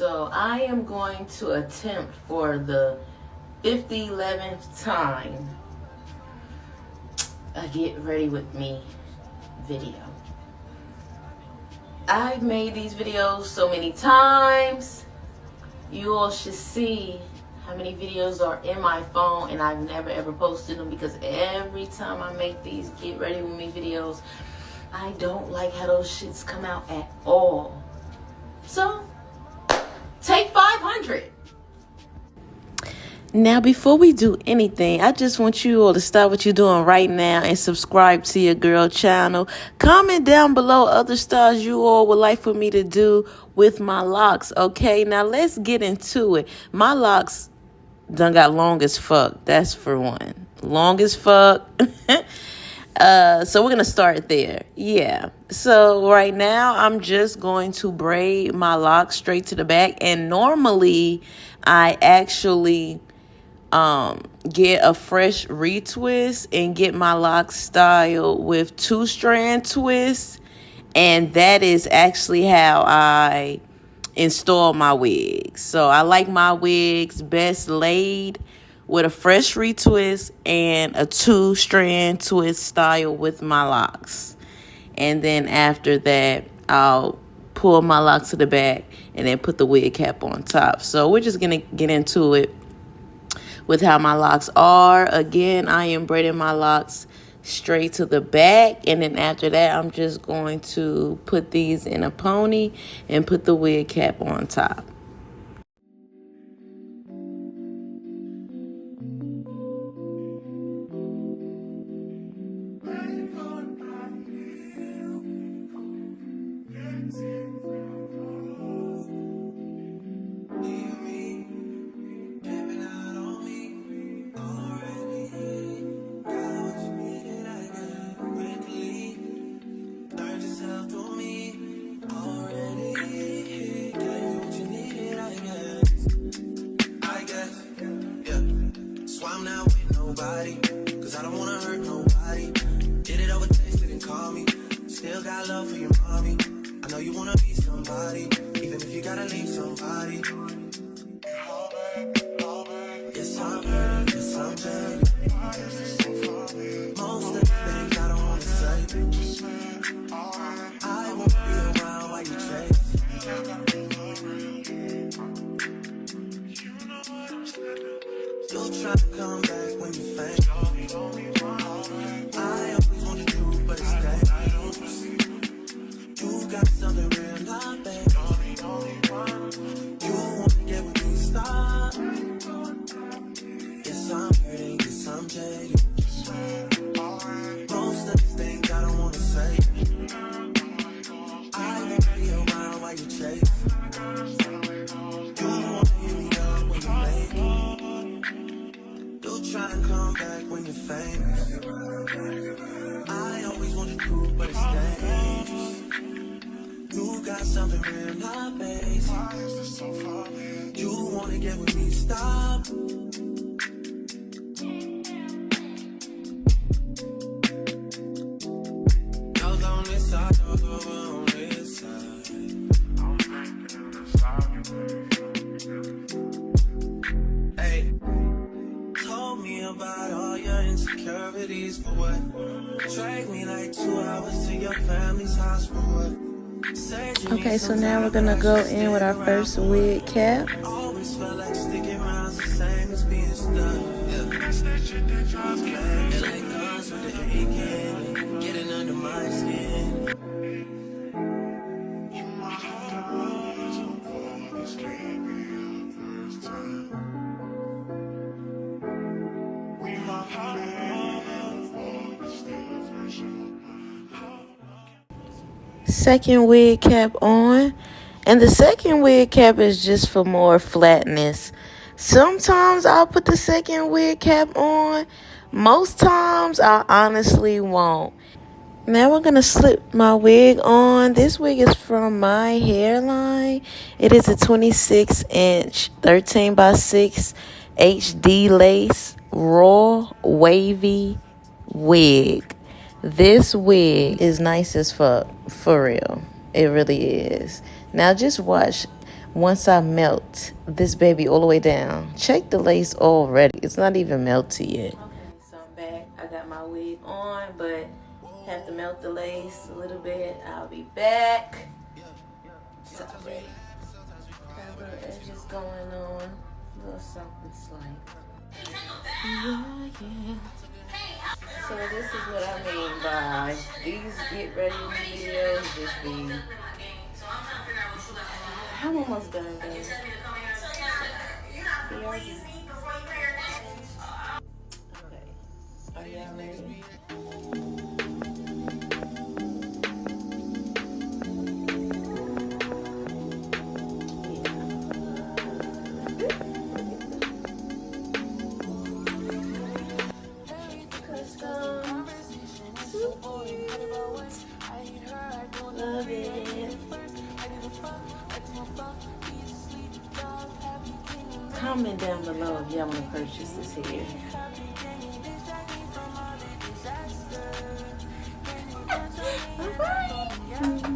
So I am going to attempt for the 11th time a get ready with me video. I've made these videos so many times. You all should see how many videos are in my phone, and I've never ever posted them because every time I make these get ready with me videos, I don't like how those shits come out at all. So take 500. Now, before we do anything, I just want you all to stop what you're doing right now and subscribe to your girl channel. Comment down below other styles you all would like for me to do with my locks, okay? Now, let's get into it. My locks done got long as fuck. That's for one. Long as fuck. So we're going to start there. Yeah. So right now, I'm just going to braid my locks straight to the back. And normally, I actually get a fresh retwist and get my locks styled with 2-strand twists, and that is actually how I install my wigs. So I like my wigs best laid with a fresh retwist and a 2-strand twist style with my locks, and then after that I'll pull my locks to the back and then put the wig cap on top. So we're just gonna get into it with how my locks are. Again, I am braiding my locks straight to the back, and then after that, I'm just going to put these in a pony and put the wig cap on top. Cause I don't wanna hurt nobody. Did it over text, didn't call me. Still got love for your mommy. I know you wanna be somebody, even if you gotta leave somebody. Yes, I'm hurt, yes, I'm hurt. Most of the things I don't wanna say. I won't be around while you chase. You'll try to come back when you faint. I always wanted to, but it's dangerous. You got something real, not bad. You wanna get with me, stop. Yes, I'm hurting, yes, I'm jaded. Most of these things I don't wanna say. I won't be around while you chase. You wanna hear me up when you make it. You'll try and come back when you're famous. I always wanted to, but it's dangerous. You got something real, not basic. You wanna get with me, stop. Those on this side, those over on this side. Hey, told me about all your insecurities for what? Drag me like 2 hours to your family's house for what? Okay, so now we're gonna go in with our first wig cap. Always felt like sticking around's the same as being stuck. It like guns with the AK, getting under my skin. Second wig cap on, and the second wig cap is just for more flatness. Sometimes I'll put the second wig cap on, most times I honestly won't. Now we're gonna slip my wig on. This wig is from my hairline. It is a 26-inch 13x6 HD lace raw wavy wig. This wig is nice as fuck, for real. It really is. Now just watch Once I melt this baby all the way down, check the lace already. It's not even melted yet. Okay, so I'm back. I got my wig on, but have to melt the lace a little bit. I'll be back. Sorry. Got a little edges going on. A little something slight. Yeah. So this is what I mean by these get ready videos. Just be. I'm almost done, guys. Okay. Are y'all ready? Comment down below if y'all want to purchase this here. Alright.